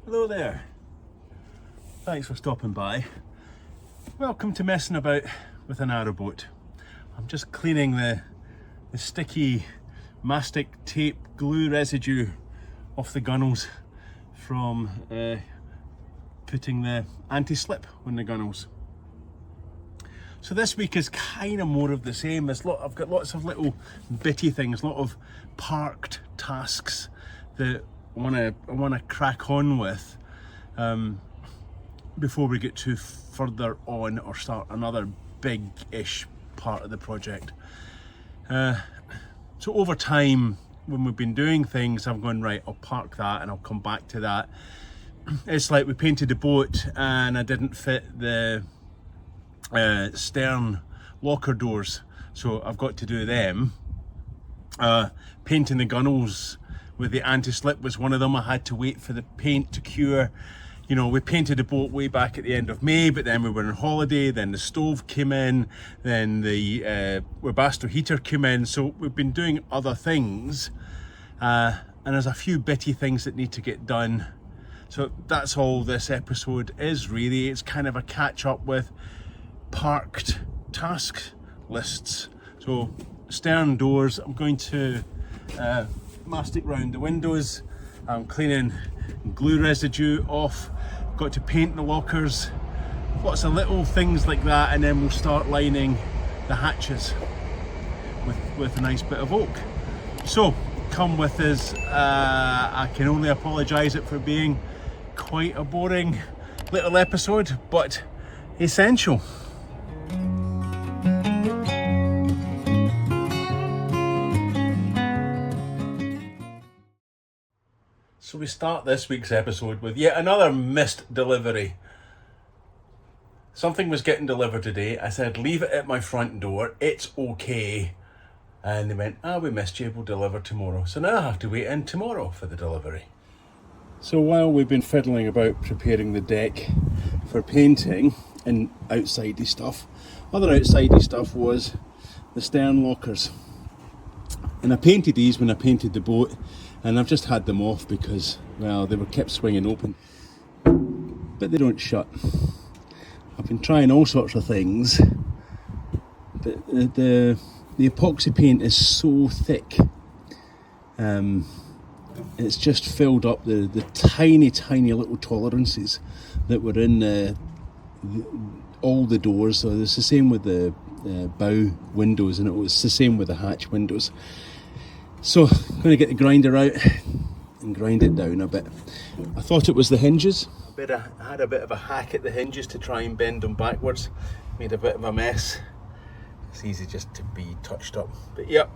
Hello there. Thanks for stopping by. Welcome to Messing About with a Narrowboat. I'm just cleaning the sticky mastic tape glue residue off the gunnels from putting the anti-slip on the gunnels. So this week is kind of more of the same. I've got lots of little bitty things, a lot of parked tasks that I want to crack on with before we get too further on or start another big-ish part of the project. So over time, when we've been doing things, I'm going, right, I'll park that and I'll come back to that. It's like we painted the boat and I didn't fit the stern locker doors, so I've got to do them. Painting the gunnels with the anti-slip was one of them. I had to wait for the paint to cure. You know, we painted the boat way back at the end of May, but then we were on holiday, then the stove came in, then the Webasto heater came in, so we've been doing other things, and there's a few bitty things that need to get done. So that's all this episode is really. It's kind of a catch up with parked task lists. So stern doors, I'm going to mastic round the windows. I'm cleaning glue residue off. Got to paint the lockers. Lots of little things like that, and then we'll start lining the hatches with a nice bit of oak. So come with us. I can only apologise it for being quite a boring little episode, but essential. So we start this week's episode with yet another missed delivery. Something was getting delivered today. I said, leave it at my front door, it's okay. And they went, we missed you, we'll deliver tomorrow. So now I have to wait in tomorrow for the delivery. So while we've been fiddling about preparing the deck for painting and outsidey stuff, other outsidey stuff was the stern lockers. And I painted these when I painted the boat, and I've just had them off because, well, they were kept swinging open, but they don't shut. I've been trying all sorts of things, but the epoxy paint is so thick, it's just filled up the tiny little tolerances that were in all the doors. So it's the same with the bow windows, and it was the same with the hatch windows. So I'm going to get the grinder out and grind it down a bit. I thought it was the hinges. I had a bit of a hack at the hinges to try and bend them backwards. Made a bit of a mess. It's easy just to be touched up. But yep,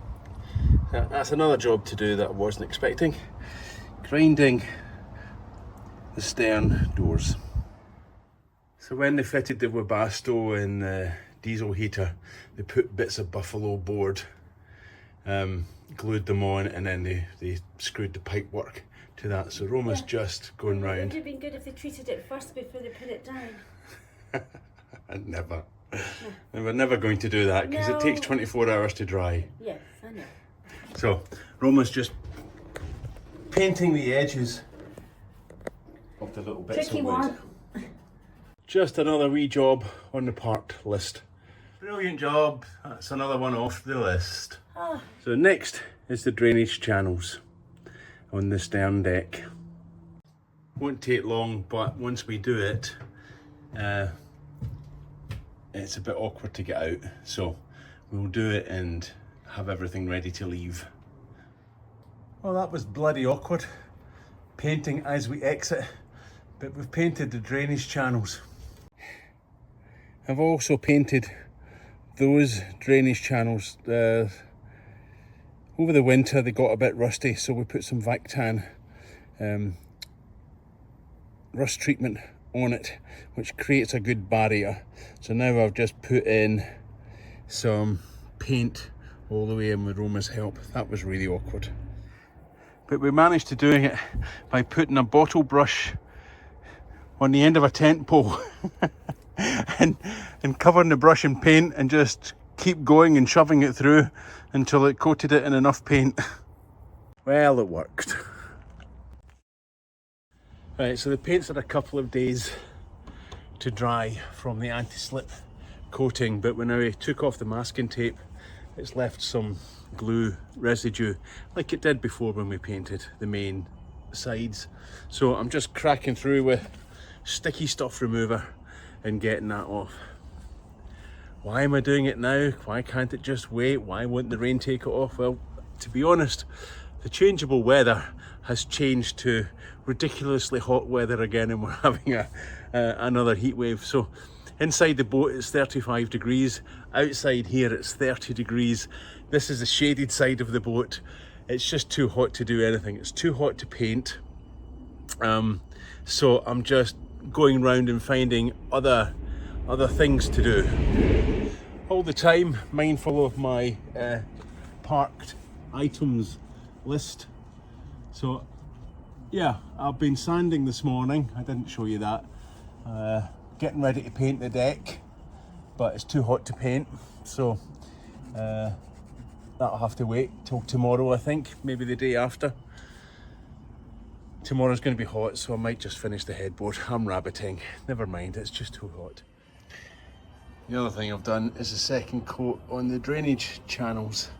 that's another job to do that I wasn't expecting. Grinding the stern doors. So when they fitted the Webasto and the diesel heater, they put bits of buffalo board, glued them on, and then they screwed the pipe work to that. So Roma's just going round. It would have been good if they treated it first before they put it down. Never. No. And we're never going to do that because it takes 24 hours to dry. Yes, I know. So Roma's just painting the edges of the little bits Tricky of wood. one. Just another wee job on the parked list. Brilliant job. That's another one off the list. Oh. So next is the drainage channels on the stern deck. Won't take long, but once we do it, it's a bit awkward to get out. So we'll do it and have everything ready to leave. Well, that was bloody awkward. Painting as we exit, but we've painted the drainage channels. I've also painted those drainage channels. Over the winter they got a bit rusty, so we put some Vactan rust treatment on it, which creates a good barrier. So now I've just put in some paint all the way in with Roma's help. That was really awkward. But we managed to do it by putting a bottle brush on the end of a tent pole and covering the brush in paint and just keep going and shoving it through until it coated it in enough paint. Well, it worked. Right, so the paint's had a couple of days to dry from the anti-slip coating, but when I took off the masking tape, it's left some glue residue like it did before when we painted the main sides. So I'm just cracking through with sticky stuff remover and getting that off. Why am I doing it now? Why can't it just wait? Why won't the rain take it off? Well, to be honest, the changeable weather has changed to ridiculously hot weather again, and we're having another heat wave. So inside the boat it's 35 degrees, outside here it's 30 degrees. This is the shaded side of the boat. It's just too hot to do anything. It's too hot to paint. So I'm just going around and finding other things to do. All the time mindful of my parked items list. So yeah, I've been sanding this morning. I didn't show you that. Getting ready to paint the deck, but it's too hot to paint, so that'll have to wait till tomorrow, I think, maybe the day after. Tomorrow's going to be hot, so I might just finish the headboard. I'm rabbiting, never mind, it's just too hot. The other thing I've done is a second coat on the drainage channels,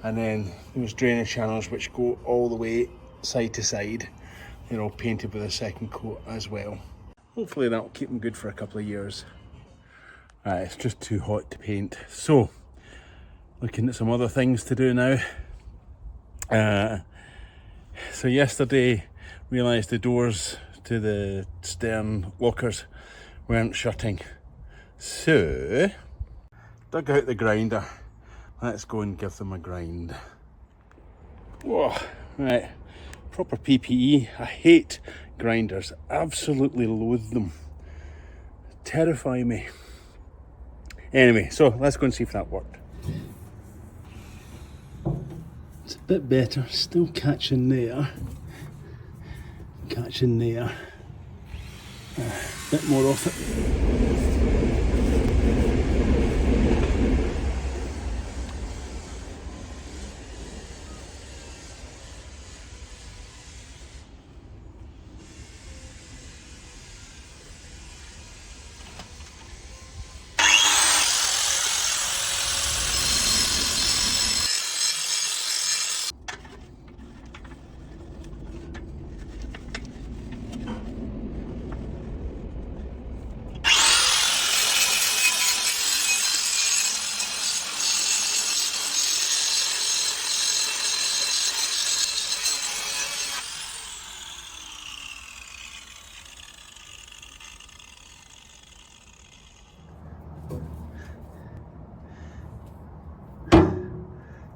and then those drainage channels which go all the way side to side, they're all painted with a second coat as well. Hopefully that'll keep them good for a couple of years. It's just too hot to paint. So, looking at some other things to do now. So yesterday, realised the doors to the stern lockers weren't shutting. So, dug out the grinder. Let's go and give them a grind. Whoa, right, proper PPE. I hate grinders, absolutely loathe them, terrify me. Anyway, so let's go and see if that worked. It's a bit better, still catching there, a bit more off it.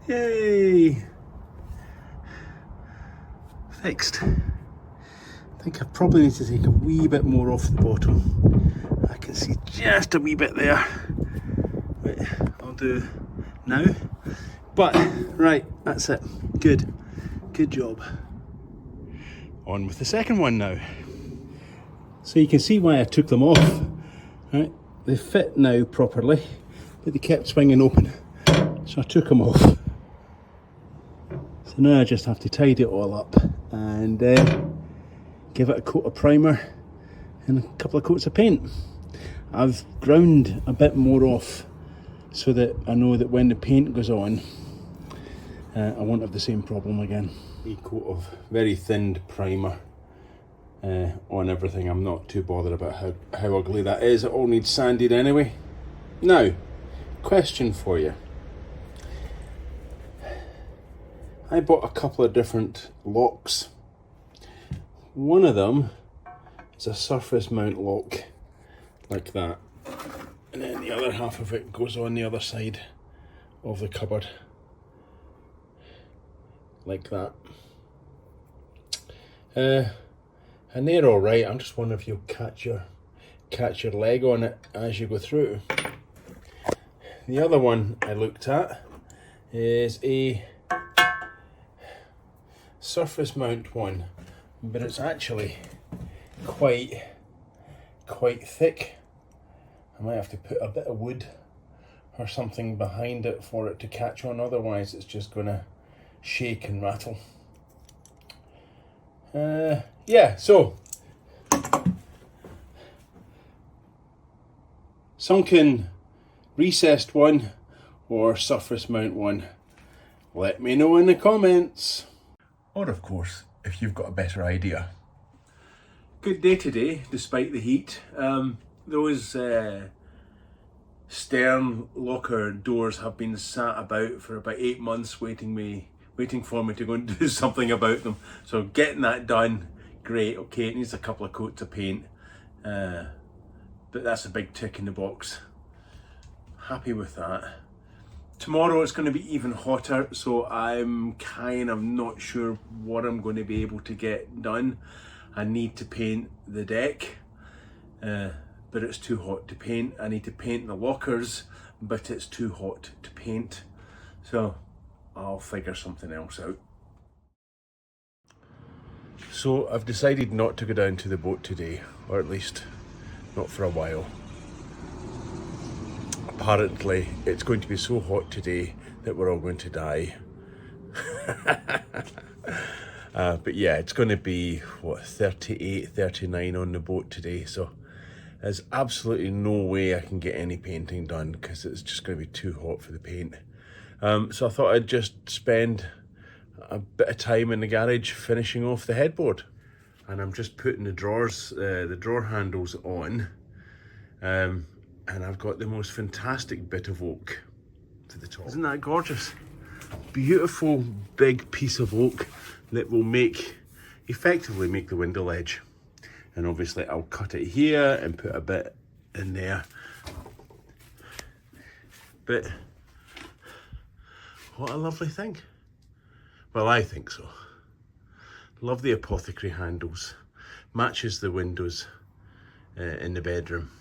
Yay! Fixed. I think I probably need to take a wee bit more off the bottom. I can see just a wee bit there. Wait, I'll do now. But, right, that's it. Good. Good job. On with the second one now. So you can see why I took them off. Right, they fit now properly, but they kept swinging open. So I took them off. So now I just have to tidy it all up and give it a coat of primer and a couple of coats of paint. I've ground a bit more off so that I know that when the paint goes on, I won't have the same problem again. A coat of very thinned primer on everything. I'm not too bothered about how ugly that is. It all needs sanded anyway. Now, question for you. I bought a couple of different locks. One of them is a surface mount lock, like that. And then the other half of it goes on the other side of the cupboard, like that. And they're all right. I'm just wondering if you'll catch your leg on it as you go through. The other one I looked at is a surface mount one, but it's actually quite thick. I might have to put a bit of wood or something behind it for it to catch on, otherwise it's just gonna shake and rattle. Yeah, so sunken recessed one or surface mount one? Let me know in the comments. Or of course, if you've got a better idea. Good day today, despite the heat. Those stern locker doors have been sat about for about 8 months waiting for me to go and do something about them. So getting that done, great. Okay, it needs a couple of coats of paint, but that's a big tick in the box. Happy with that. Tomorrow it's going to be even hotter, so I'm kind of not sure what I'm going to be able to get done. I need to paint the deck, but it's too hot to paint. I need to paint the lockers, but it's too hot to paint. So I'll figure something else out. So I've decided not to go down to the boat today, or at least not for a while. Apparently it's going to be so hot today that we're all going to die. But yeah, it's going to be, 38, 39 on the boat today, so there's absolutely no way I can get any painting done because it's just going to be too hot for the paint. So I thought I'd just spend a bit of time in the garage finishing off the headboard. And I'm just putting the drawers, the drawer handles on. And I've got the most fantastic bit of oak to the top. Isn't that gorgeous? Beautiful big piece of oak that will effectively make the window ledge. And obviously I'll cut it here and put a bit in there. But what a lovely thing. Well, I think so. Love the apothecary handles. Matches the windows in the bedroom.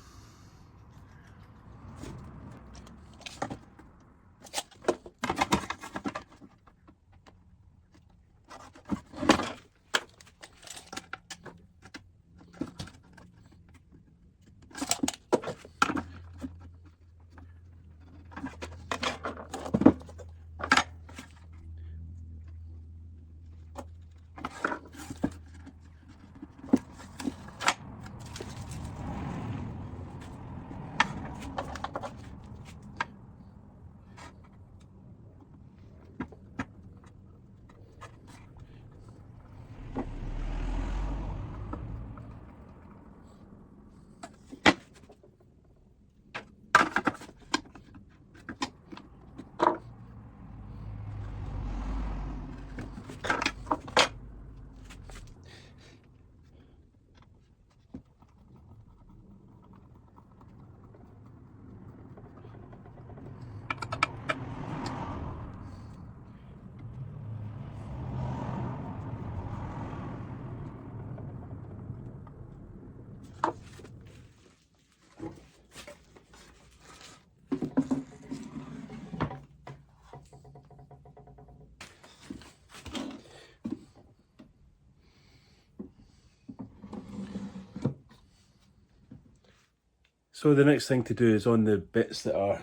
So the next thing to do is on the bits that are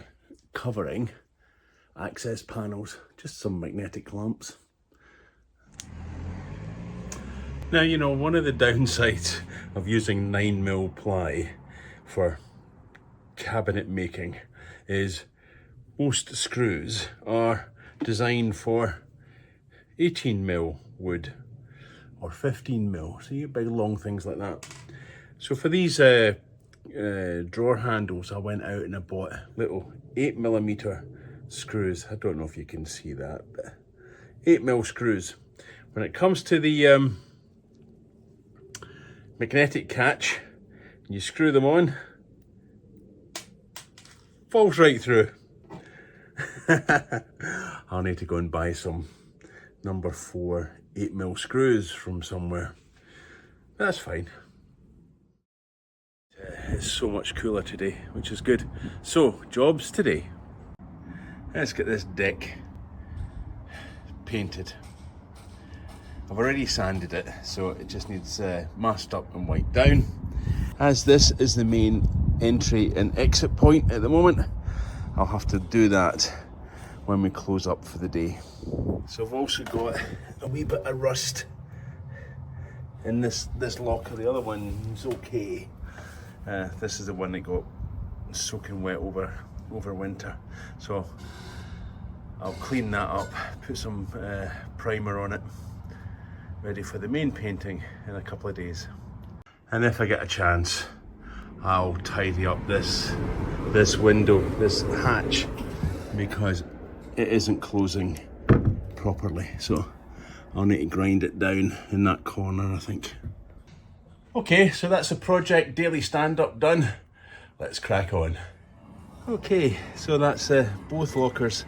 covering access panels, just some magnetic clamps. Now, you know, one of the downsides of using 9mm ply for cabinet making is most screws are designed for 18mm wood or 15mm, so you get big long things like that. So for these drawer handles, I went out and I bought little 8mm screws. I don't know if you can see that, but 8mm screws. When it comes to the magnetic catch, you screw them on, falls right through. I'll need to go and buy some number 4 8mm screws from somewhere. That's fine. It's so much cooler today, which is good. So, jobs today. Let's get this deck painted. I've already sanded it, so it just needs masked up and wiped down. As this is the main entry and exit point at the moment, I'll have to do that when we close up for the day. So I've also got a wee bit of rust in this locker. The other one's okay. This is the one that got soaking wet over winter. So I'll clean that up, put some primer on it, ready for the main painting in a couple of days. And if I get a chance, I'll tidy up this window, this hatch, because it isn't closing properly. So I'll need to grind it down in that corner, I think. Okay, so that's the project daily stand-up done. Let's crack on. Okay, so that's both lockers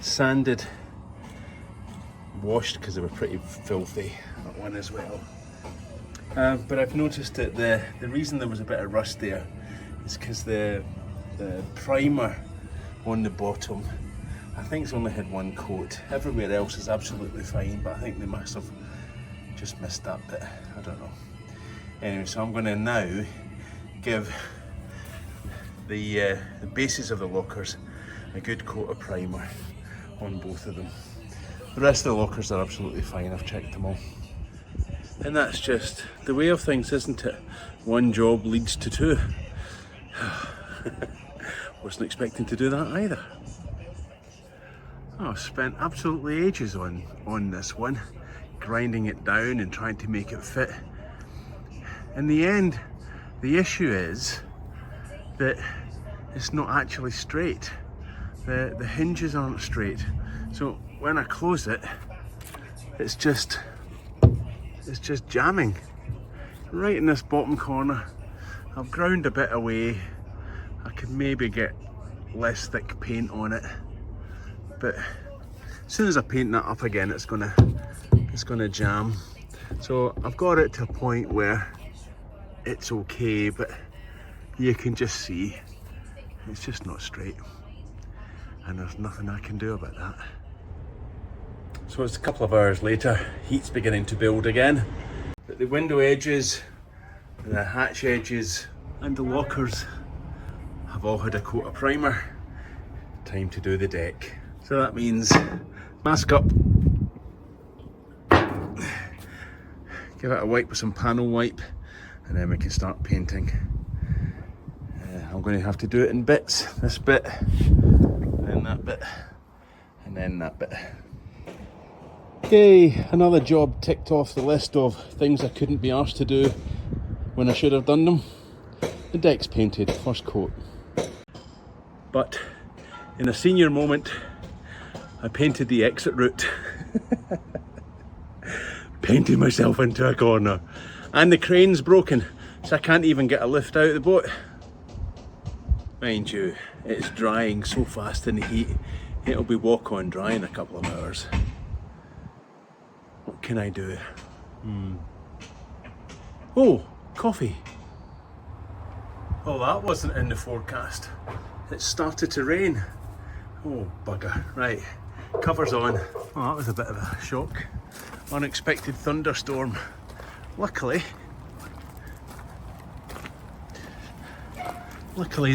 sanded, washed because they were pretty filthy, that one as well. But I've noticed that the reason there was a bit of rust there is because the primer on the bottom, I think it's only had one coat. Everywhere else is absolutely fine, but I think they must have just missed that bit. I don't know. Anyway, so I'm going to now give the bases of the lockers a good coat of primer on both of them. The rest of the lockers are absolutely fine, I've checked them all. And that's just the way of things, isn't it? One job leads to two. Wasn't expecting to do that either. I've spent absolutely ages on this one, grinding it down and trying to make it fit. In the end, the issue is that it's not actually straight. The hinges aren't straight. So when I close it, it's just jamming. Right in this bottom corner. I've ground a bit away. I could maybe get less thick paint on it. But as soon as I paint that up again, it's gonna jam. So I've got it to a point where it's okay, but you can just see it's just not straight, and there's nothing I can do about that. So it's a couple of hours later, heat's beginning to build again, but the window edges, the hatch edges and the lockers have all had a coat of primer. Time to do the deck. So that means mask up, give it a wipe with some panel wipe, and then we can start painting. I'm going to have to do it in bits. This bit, then that bit, and then that bit. Okay, another job ticked off the list of things I couldn't be arsed to do when I should have done them. The deck's painted, first coat. But in a senior moment, I painted the exit route. Painted myself into a corner. And the crane's broken, so I can't even get a lift out of the boat. Mind you, it's drying so fast in the heat, it'll be walk on dry in a couple of hours. What can I do? Oh, coffee. Oh, that wasn't in the forecast. It started to rain. Oh, bugger. Right, covers on. Oh, that was a bit of a shock. Unexpected thunderstorm. Luckily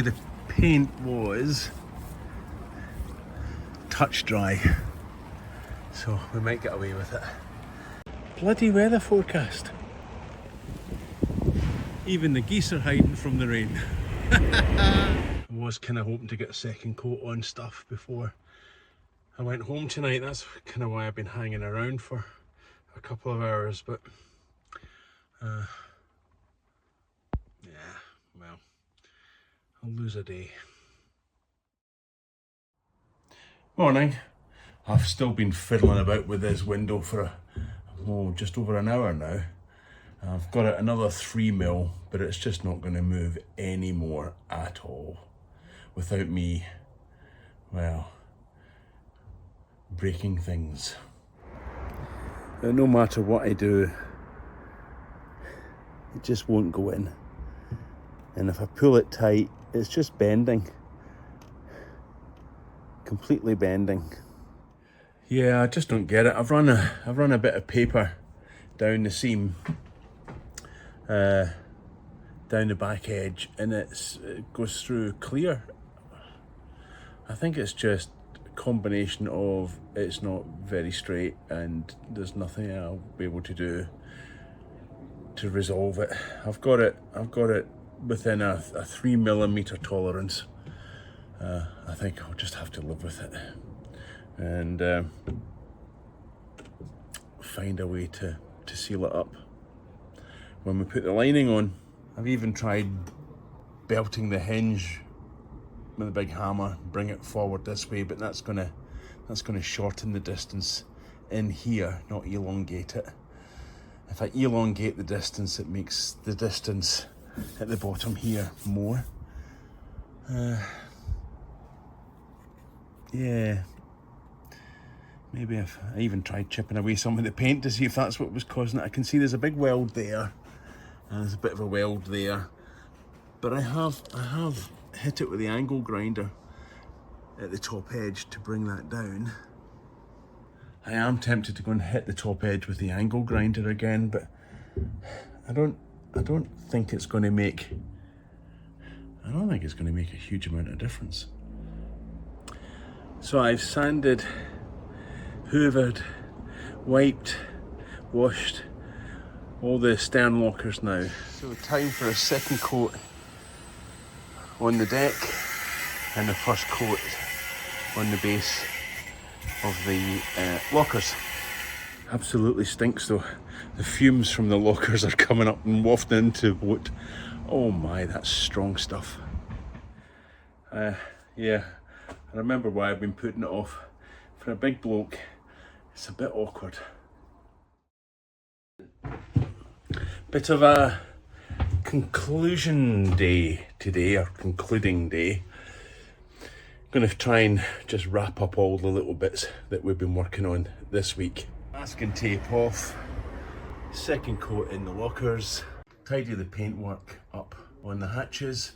the paint was touch dry, so we might get away with it. Bloody weather forecast. Even the geese are hiding from the rain. I was kind of hoping to get a second coat on stuff before I went home tonight. That's kind of why I've been hanging around for a couple of hours, but yeah, well, I'll lose a day. Morning. I've still been fiddling about with this window for just over an hour now. I've got it another 3mm, but it's just not going to move anymore at all without me, well, breaking things. But no matter what I do, it just won't go in. And if I pull it tight, it's just bending. Completely bending. Yeah, I just don't get it. I've run a bit of paper down the seam, down the back edge, and it goes through clear. I think it's just a combination of it's not very straight and there's nothing I'll be able to do to resolve it. I've got it within a 3mm tolerance. I think I'll just have to live with it and find a way to seal it up when we put the lining on. I've even tried belting the hinge with a big hammer, bring it forward this way, but that's gonna shorten the distance in here, not elongate it. If I elongate the distance, it makes the distance at the bottom here more. Yeah, maybe if I even tried chipping away some of the paint to see if that's what was causing it. I can see there's a big weld there, and there's a bit of a weld there. But I have hit it with the angle grinder at the top edge to bring that down. I am tempted to go and hit the top edge with the angle grinder again, but I don't think it's going to make. I don't think it's going to make a huge amount of difference. So I've sanded, hoovered, wiped, washed all the stern lockers now. So time for a second coat on the deck and the first coat on the base of the lockers. Absolutely stinks though. The fumes from the lockers are coming up and wafting into the boat. Oh my, that's strong stuff. Yeah, I remember why I've been putting it off. For a big bloke, it's a bit awkward. Bit of a conclusion day today, or concluding day. I'm going to try and just wrap up all the little bits that we've been working on this week. Masking tape off, second coat in the lockers, tidy the paintwork up on the hatches,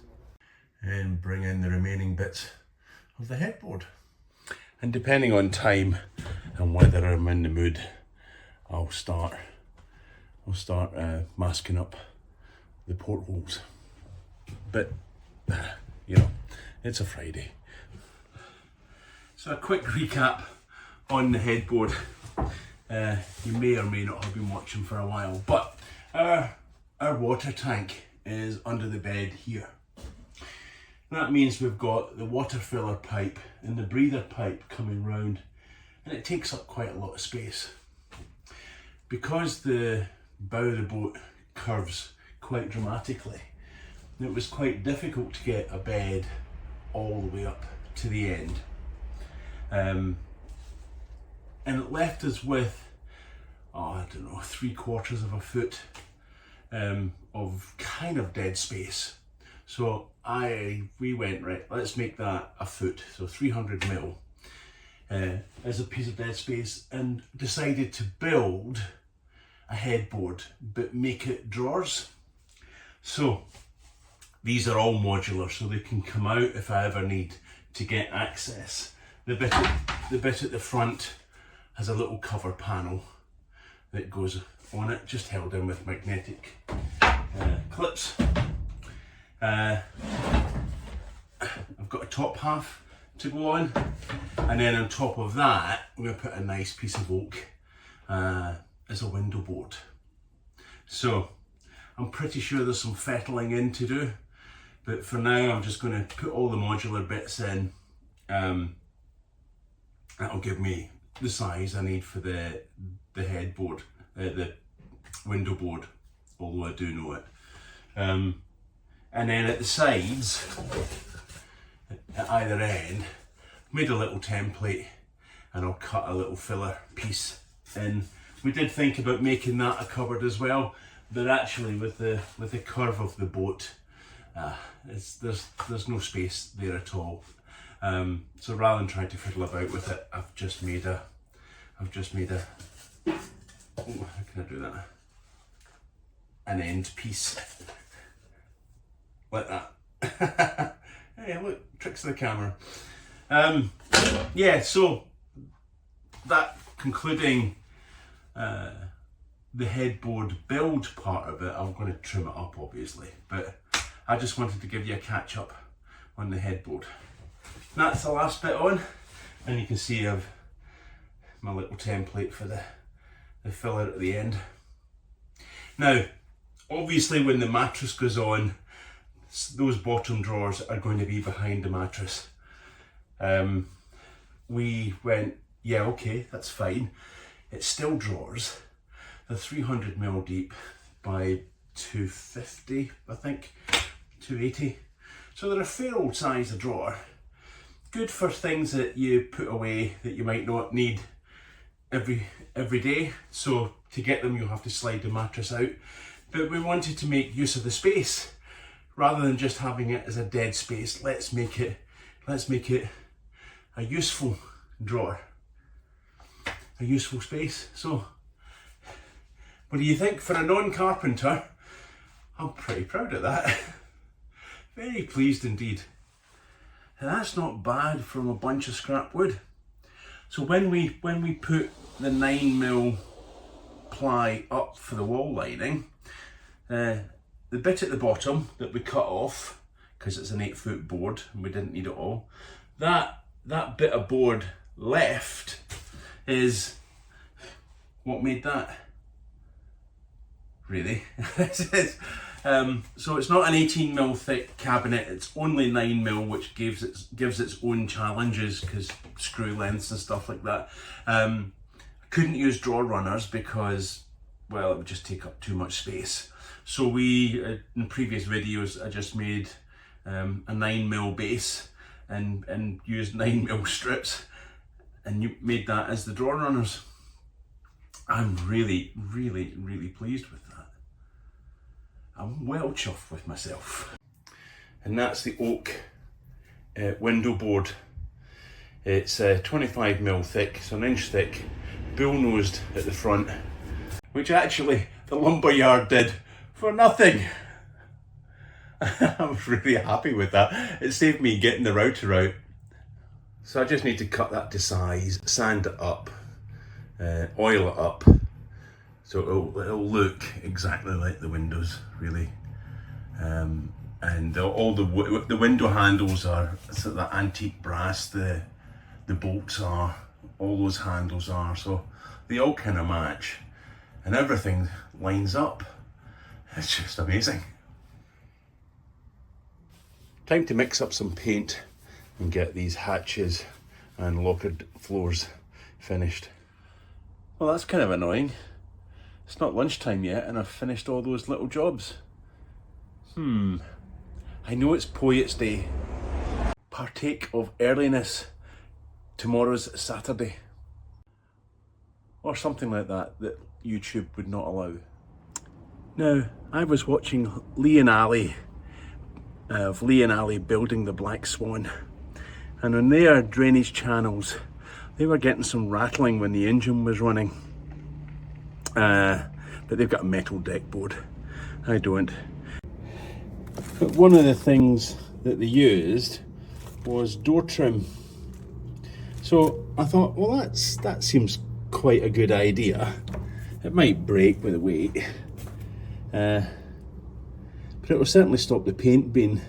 and bring in the remaining bits of the headboard. And depending on time and whether I'm in the mood, I'll start masking up the portholes. But you know, it's a Friday. So a quick recap on the headboard. You may or may not have been watching for a while, but our water tank is under the bed here. That means we've got the water filler pipe and the breather pipe coming round, and it takes up quite a lot of space. Because the bow of the boat curves quite dramatically, it was quite difficult to get a bed all the way up to the end. And it left us with, I don't know, 3/4 of a foot of kind of dead space. So we went, right, let's make that a foot, so 300mm as a piece of dead space, and decided to build a headboard but make it drawers. So these are all modular, so they can come out if I ever need to get access. The bit at the front has a little cover panel that goes on it, just held in with magnetic clips. I've got a top half to go on, and then on top of that I'm going to put a nice piece of oak as a window board. So I'm pretty sure there's some fettling in to do, but for now I'm just going to put all the modular bits in. That'll give me the size I need for the headboard, the window board, although I do know it. And then at the sides, at either end, made a little template, and I'll cut a little filler piece in. We did think about making that a cupboard as well, but actually with the curve of the boat, there's no space there at all. So rather than trying to fiddle about with it, I've just made a. Oh, how can I do that? An end piece. Like that. Hey, look, tricks of the camera. Yeah, so that concluding the headboard build part of it, I'm going to trim it up obviously, but I just wanted to give you a catch up on the headboard. That's the last bit on, and you can see I've my little template for the filler at the end. Now, obviously when the mattress goes on, those bottom drawers are going to be behind the mattress. We went, yeah, okay, that's fine. It's still drawers. They're 300mm deep by 250, I think, 280. So they're a fair old size of drawer. Good for things that you put away that you might not need every day. So to get them, you'll have to slide the mattress out. But we wanted to make use of the space rather than just having it as a dead space. Let's make it a useful drawer, a useful space. So what do you think? For a non-carpenter, I'm pretty proud of that. Very pleased indeed. And that's not bad from a bunch of scrap wood. So when we put the 9mm ply up for the wall lining, the bit at the bottom that we cut off, because it's an 8-foot board and we didn't need it all, that bit of board left is what made that. Really. So it's not an 18mm thick cabinet, it's only 9mm, which gives its own challenges because screw lengths and stuff like that. I couldn't use drawer runners because, well, it would just take up too much space. So we, in previous videos, I just made a 9mm base and used 9mm strips and made that as the drawer runners. I'm really, really, really pleased with that. I'm well chuffed with myself. And that's the oak window board. It's 25mm thick, so an inch thick, bull-nosed at the front, which actually the lumberyard did for nothing. I was really happy with that. It saved me getting the router out. So I just need to cut that to size, sand it up, oil it up, so it'll look exactly like the windows, really. And all the window handles are sort of that antique brass. The bolts are, all those handles are, so they all kind of match, and everything lines up. It's just amazing. Time to mix up some paint and get these hatches and lockered floors finished. Well, that's kind of annoying. It's not lunchtime yet and I've finished all those little jobs. I know it's Poets Day. Partake of earliness. Tomorrow's Saturday. Or something like that YouTube would not allow. Now, I was watching Lee and Ali of Lee and Ali building the Black Swan, and on their drainage channels they were getting some rattling when the engine was running, but they've got a metal deck board. I don't. But one of the things that they used was door trim, so I thought, well, that seems quite a good idea. It might break with the weight, but it will certainly stop the paint being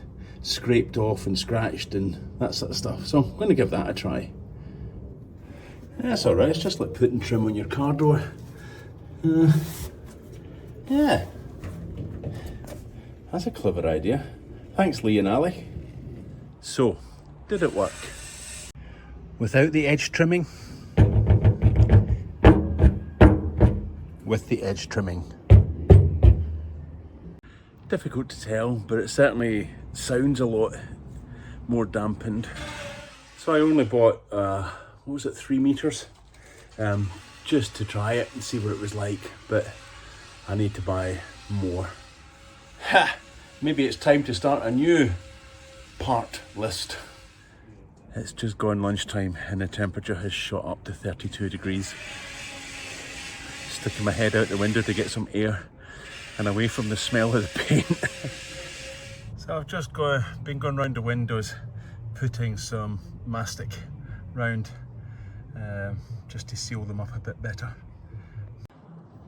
scraped off and scratched and that sort of stuff. So I'm going to give that a try. That's alright, it's just like putting trim on your car door. Yeah, that's a clever idea. Thanks, Lee and Ali. So, did it work? Without the edge trimming? With the edge trimming. Difficult to tell, but it certainly sounds a lot more dampened. So I only bought, what was it, 3 meters? Just to try it and see what it was like, but I need to buy more. Ha! Maybe it's time to start a new part list. It's just gone lunchtime and the temperature has shot up to 32 degrees. Sticking my head out the window to get some air and away from the smell of the paint. So I've just been going round the windows, putting some mastic round, just to seal them up a bit better.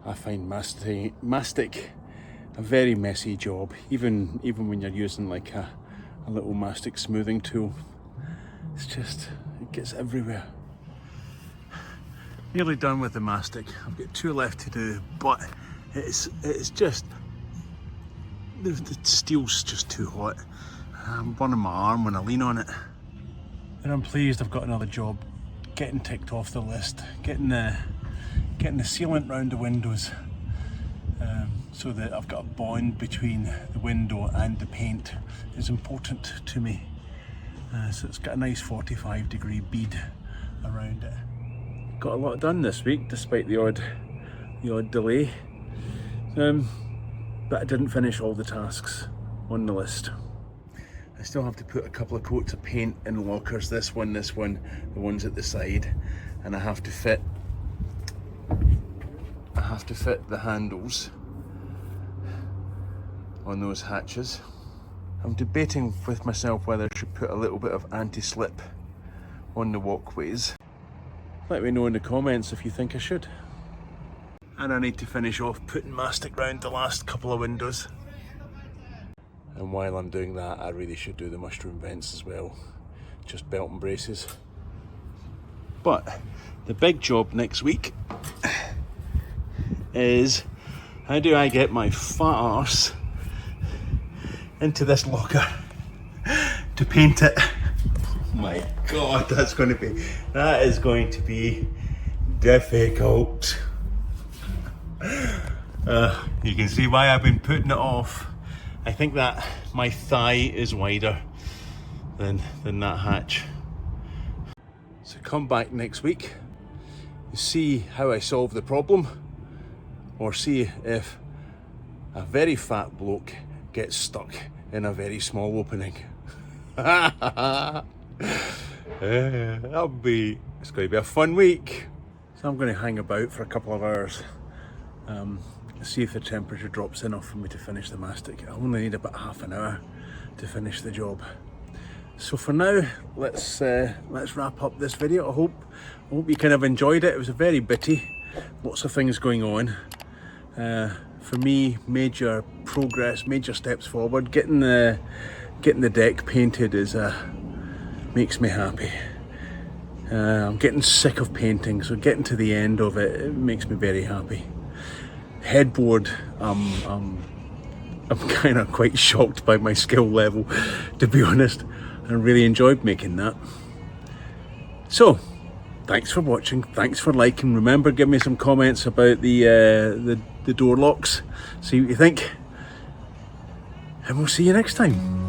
I find mastic a very messy job, even when you're using like a little mastic smoothing tool. It's just, it gets everywhere. Nearly done with the mastic. I've got 2 left to do, but it's just the steel's just too hot. I'm burning my arm when I lean on it. And I'm pleased I've got another job getting ticked off the list, getting the sealant round the windows, so that I've got a bond between the window and the paint is important to me. So it's got a nice 45-degree bead around it. Got a lot done this week despite the odd delay, but I didn't finish all the tasks on the list. I still have to put a couple of coats of paint in lockers, this one, the ones at the side, and I have to fit the handles on those hatches. I'm debating with myself whether I should put a little bit of anti-slip on the walkways. Let me know in the comments if you think I should. And I need to finish off putting mastic round the last couple of windows. And while I'm doing that, I really should do the mushroom vents as well. Just belt and braces. But the big job next week is, how do I get my fat arse into this locker to paint it? Oh my god, that is going to be difficult. You can see why I've been putting it off. I think that my thigh is wider than that hatch. So come back next week, see how I solve the problem, or see if a very fat bloke gets stuck in a very small opening. It's going to be a fun week. So I'm going to hang about for a couple of hours. See if the temperature drops enough for me to finish the mastic. I only need about half an hour to finish the job. So for now, let's wrap up this video. I hope you kind of enjoyed it. It was a very bitty, lots of things going on. For me, major progress, major steps forward. Getting the deck painted makes me happy. I'm getting sick of painting, so getting to the end of it makes me very happy. Headboard, I'm kind of quite shocked by my skill level, to be honest. I really enjoyed making that. So, thanks for watching, thanks for liking. Remember, give me some comments about the door locks, see what you think, and we'll see you next time.